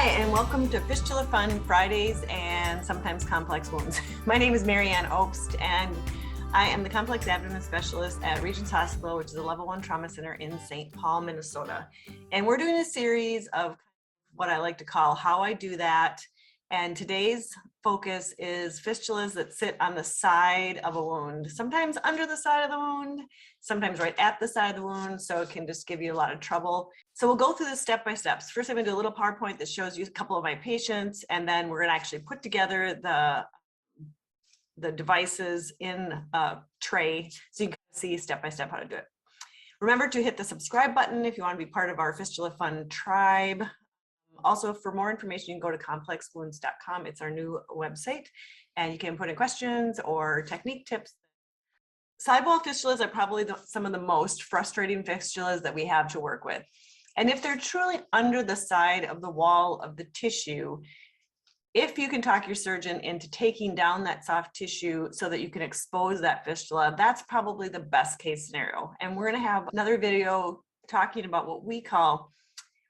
Hi, and welcome to Fistula Fun Fridays and sometimes Complex Wounds. My name is Marianne Obst, and I am the Complex Abdomen Specialist at Regents Hospital, which is a level 1 trauma center in St. Paul, Minnesota. And we're doing a series of what I like to call how I do that. And today's focus is fistulas that sit on the side of a wound, sometimes under the side of the wound, sometimes right at the side of the wound, so it can just give you a lot of trouble. So we'll go through this step by step. First, I'm going to do a little PowerPoint that shows you a couple of my patients, and then we're going to actually put together the devices in a tray so you can see step by step how to do it. Remember to hit the subscribe button if you want to be part of our Fistula Fun tribe. Also, for more information, you can go to complexwounds.com. It's our new website, and you can put in questions or technique tips. Sidewall fistulas are probably some of the most frustrating fistulas that we have to work with. And if they're truly under the side of the wall of the tissue, if you can talk your surgeon into taking down that soft tissue so that you can expose that fistula, that's probably the best case scenario. And we're going to have another video talking about what we call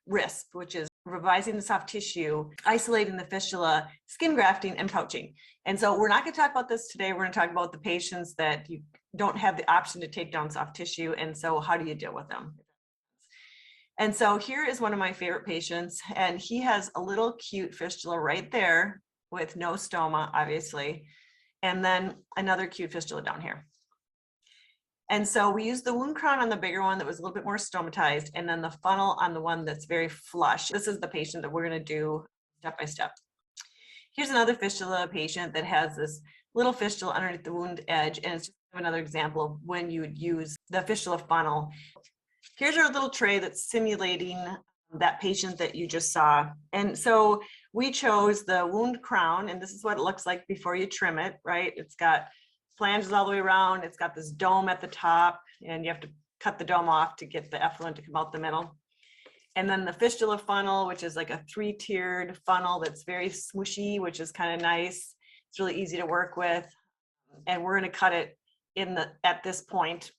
RISP, which is revising the soft tissue, isolating the fistula, skin grafting, and pouching. And so we're not going to talk about this today. We're going to talk about the patients that you don't have the option to take down soft tissue. And so how do you deal with them? And so here is one of my favorite patients, and he has a little cute fistula right there with no stoma, obviously, and then another cute fistula down here. And so we used the wound crown on the bigger one that was a little bit more stomatized, and then the funnel on the one that's very flush. This is the patient that we're going to do step by step. Here's another fistula patient that has this little fistula underneath the wound edge, and it's just another example of when you would use the fistula funnel. Here's our little tray that's simulating that patient that you just saw. And so we chose the wound crown, and this is what it looks like before you trim it, right? It's got flanges all the way around. It's got this dome at the top, and you have to cut the dome off to get the effluent to come out the middle. And then the fistula funnel, which is like a 3-tiered funnel that's very smooshy, which is kind of nice. It's really easy to work with. And we're going to cut it at this point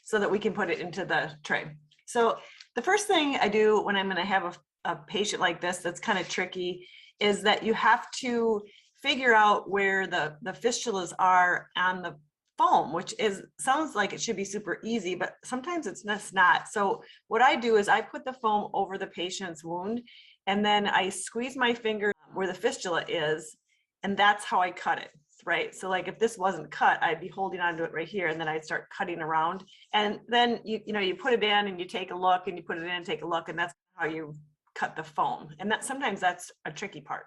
so that we can put it into the tray. So the first thing I do when I'm going to have a patient like this that's kind of tricky is that you have to figure out where the fistulas are on the foam, which sounds like it should be super easy, but sometimes it's just not. So what I do is I put the foam over the patient's wound, and then I squeeze my finger where the fistula is, and that's how I cut it, right? So like if this wasn't cut, I'd be holding onto it right here, and then I'd start cutting around. And then you put it in and you take a look, and you put it in and take a look, and that's how you cut the foam. And sometimes that's a tricky part.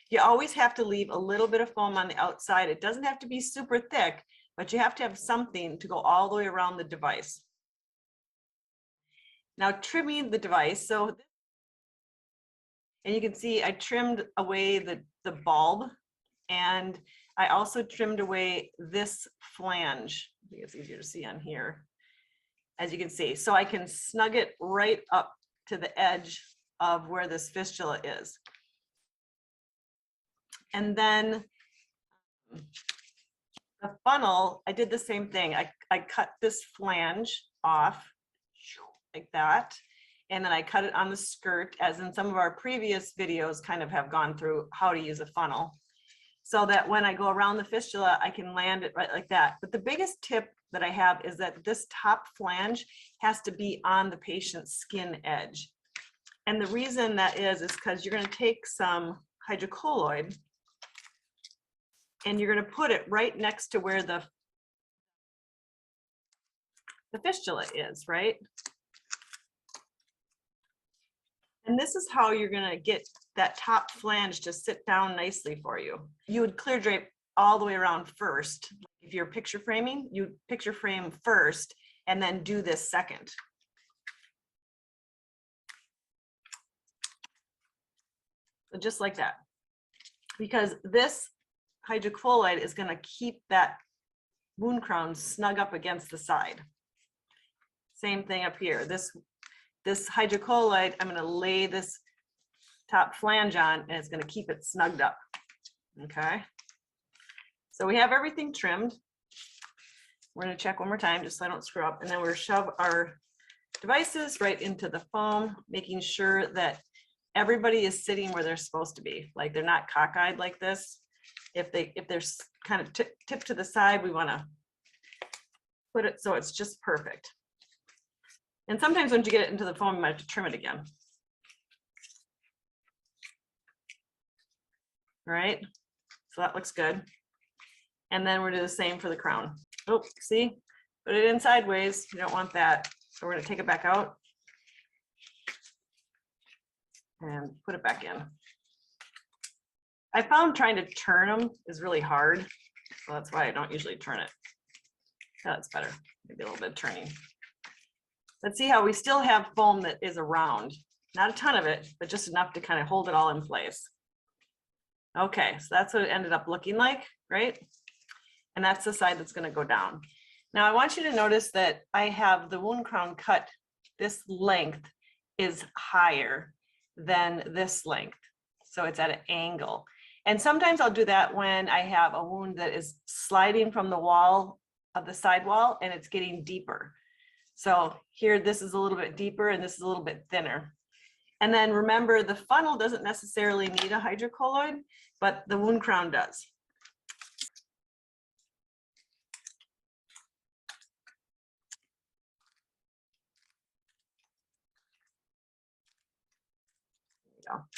You always have to leave a little bit of foam on the outside. It doesn't have to be super thick, but you have to have something to go all the way around the device. Now trimming the device. And you can see I trimmed away the bulb, and I also trimmed away this flange. I think it's easier to see on here, as you can see. So I can snug it right up to the edge of where this fistula is. And then the funnel, I did the same thing. I cut this flange off like that, and then I cut it on the skirt, as in some of our previous videos kind of have gone through how to use a funnel, so that when I go around the fistula, I can land it right like that. But the biggest tip that I have is that this top flange has to be on the patient's skin edge. And the reason that is because you're going to take some hydrocolloid, and you're going to put it right next to where the fistula is, right? And this is how you're going to get that top flange to sit down nicely for you. You would clear drape all the way around first. If you're picture framing, you picture frame first and then do this second. So just like that, because this hydrocolloid is going to keep that wound crown snug up against the side. Same thing up here. This hydrocolloid, I'm going to lay this top flange on, and it's going to keep it snugged up. Okay. So we have everything trimmed. We're going to check one more time just so I don't screw up, and then we're shove our devices right into the foam, making sure that everybody is sitting where they're supposed to be. Like they're not cockeyed like this. If they're kind of tipped to the side, we want to put it so it's just perfect. And sometimes once you get it into the foam, you might have to trim it again. All right, so that looks good. And then we'll do the same for the crown. Oh, see, put it in sideways. You don't want that. So we're going to take it back out and put it back in. I found trying to turn them is really hard. So that's why I don't usually turn it. That's better. Maybe a little bit of turning. Let's see how we still have foam that is around. Not a ton of it, but just enough to kind of hold it all in place. Okay, so that's what it ended up looking like, right? And that's the side that's going to go down. Now I want you to notice that I have the wound crown cut. This length is higher than this length. So it's at an angle. And sometimes I'll do that when I have a wound that is sliding from the wall of the sidewall and it's getting deeper. So here, this is a little bit deeper and this is a little bit thinner. And then remember, the funnel doesn't necessarily need a hydrocolloid, but the wound crown does.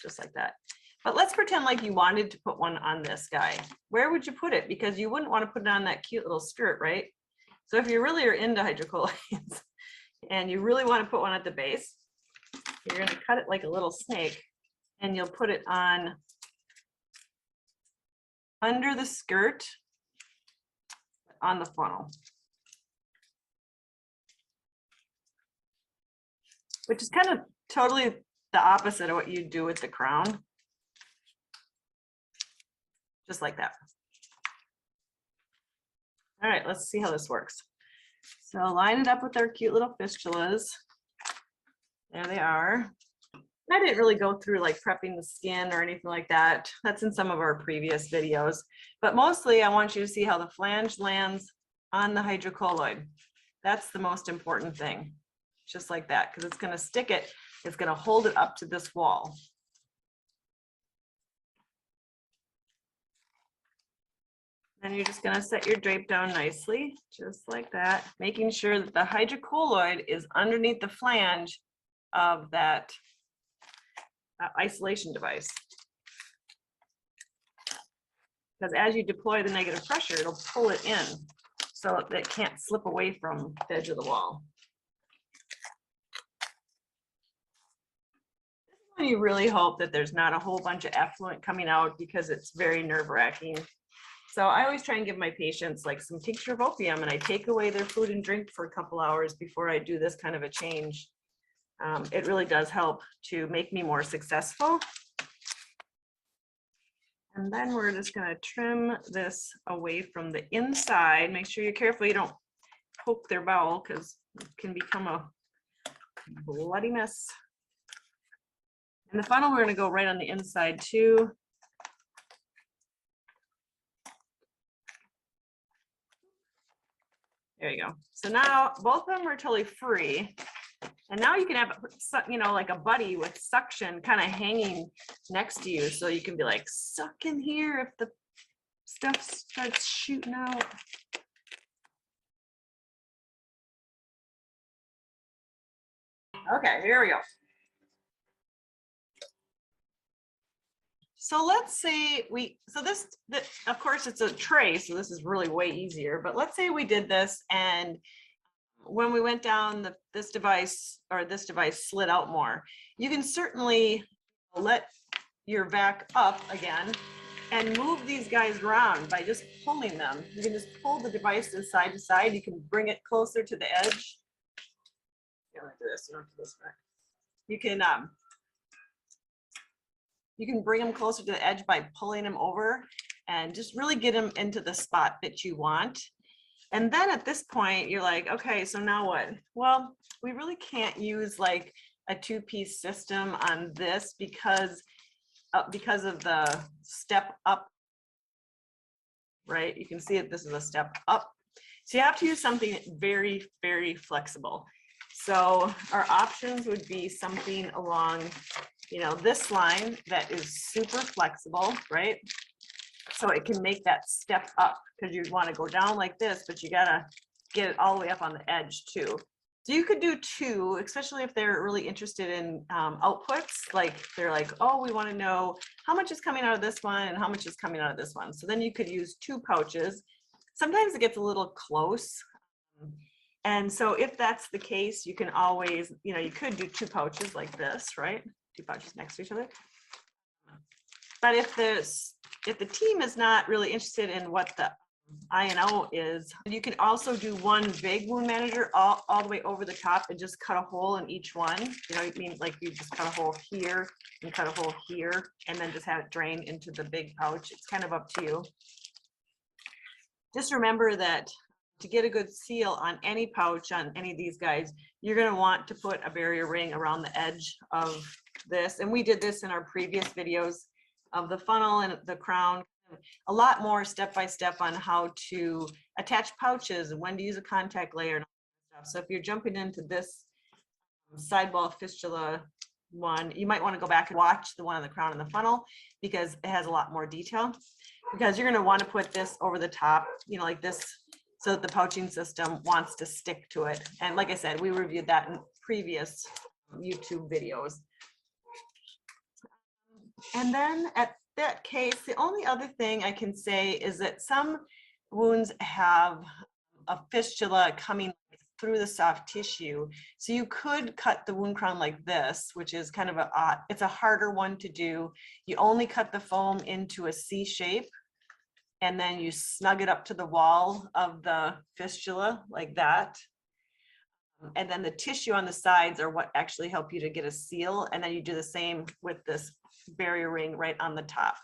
Just like that. But let's pretend like you wanted to put one on this guy. Where would you put it? Because you wouldn't want to put it on that cute little skirt, right? So if you really are into hydrocolloids and you really want to put one at the base, you're going to cut it like a little snake and you'll put it on under the skirt on the funnel, which is kind of totally the opposite of what you do with the crown. Just like that. All right, let's see how this works. So line it up with our cute little fistulas. There they are. I didn't really go through like prepping the skin or anything like that. That's in some of our previous videos. But mostly I want you to see how the flange lands on the hydrocolloid. That's the most important thing. Just like that, because it's going to stick it. It's going to hold it up to this wall. Then you're just going to set your drape down nicely, just like that, making sure that the hydrocolloid is underneath the flange of that isolation device. Because as you deploy the negative pressure, it'll pull it in so that it can't slip away from the edge of the wall. You really hope that there's not a whole bunch of effluent coming out because it's very nerve-wracking. So I always try and give my patients like some tincture of opium and I take away their food and drink for a couple hours before I do this kind of a change. It really does help to make me more successful. And then we're just going to trim this away from the inside. Make sure you're careful you don't poke their bowel because it can become a bloody mess. And the funnel, we're going to go right on the inside too. There you go. So now both of them are totally free. And now you can have, you know, like a buddy with suction kind of hanging next to you. So you can be like, suck in here if the stuff starts shooting out. Okay, here we go. So let's say of course it's a tray, so this is really way easier, but let's say we did this and when we went down, this device slid out more. You can certainly let your VAC up again and move these guys around by just pulling them. You can just pull the devices side to side. You can bring it closer to the edge. You don't have to do this, you don't have to do this back. You can bring them closer to the edge by pulling them over and just really get them into the spot that you want. And then at this point, you're like, okay, so now what? Well, we really can't use like a two-piece system on this because of the step up, right? You can see that this is a step up. So you have to use something very, very flexible. So our options would be something along you know, this line that is super flexible, right? So it can make that step up, because you want to go down like this, but you gotta get it all the way up on the edge too. So you could do two, especially if they're really interested in outputs. Like they're like, oh, we want to know how much is coming out of this one and how much is coming out of this one. So then you could use two pouches. Sometimes it gets a little close. And so if that's the case, you can always, you know, you could do two pouches like this, right? Two pouches next to each other. But if the team is not really interested in what the I&O is, you can also do one big wound manager all the way over the top and just cut a hole in each one. You know, I mean, like you just cut a hole here and cut a hole here and then just have it drain into the big pouch. It's kind of up to you. Just remember that to get a good seal on any pouch, on any of these guys, you're going to want to put a barrier ring around the edge of this. And we did this in our previous videos of the funnel and the crown. A lot more step-by-step on how to attach pouches and when to use a contact layer and all that stuff. So if you're jumping into this sidewall fistula one, you might want to go back and watch the one on the crown and the funnel, because it has a lot more detail. Because you're going to want to put this over the top, you know, like this, so that the pouching system wants to stick to it. And like I said, we reviewed that in previous YouTube videos. And then at that case, the only other thing I can say is that some wounds have a fistula coming through the soft tissue. So you could cut the wound crown like this, which is kind of it's a harder one to do. You only cut the foam into a C shape, and then you snug it up to the wall of the fistula like that. And then the tissue on the sides are what actually help you to get a seal. And then you do the same with this barrier ring right on the top.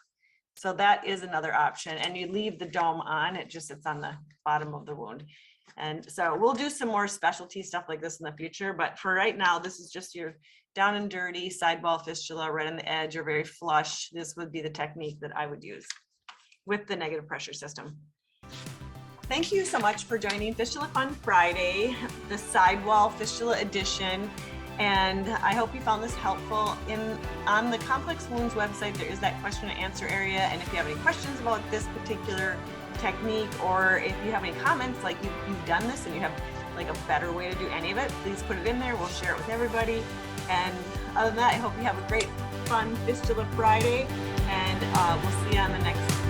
So that is another option. And you leave the dome on, it just sits on the bottom of the wound. And so we'll do some more specialty stuff like this in the future. But for right now, this is just your down and dirty sidewall fistula right on the edge, or very flush. This would be the technique that I would use with the negative pressure system. Thank you so much for joining Fistula Fun Friday, the Sidewall Fistula edition. And I hope you found this helpful. On the Complex Wounds website, there is that question and answer area. And if you have any questions about this particular technique, or if you have any comments, like you've done this and you have like a better way to do any of it, please put it in there. We'll share it with everybody. And other than that, I hope you have a great, fun Fistula Friday. And we'll see you on the next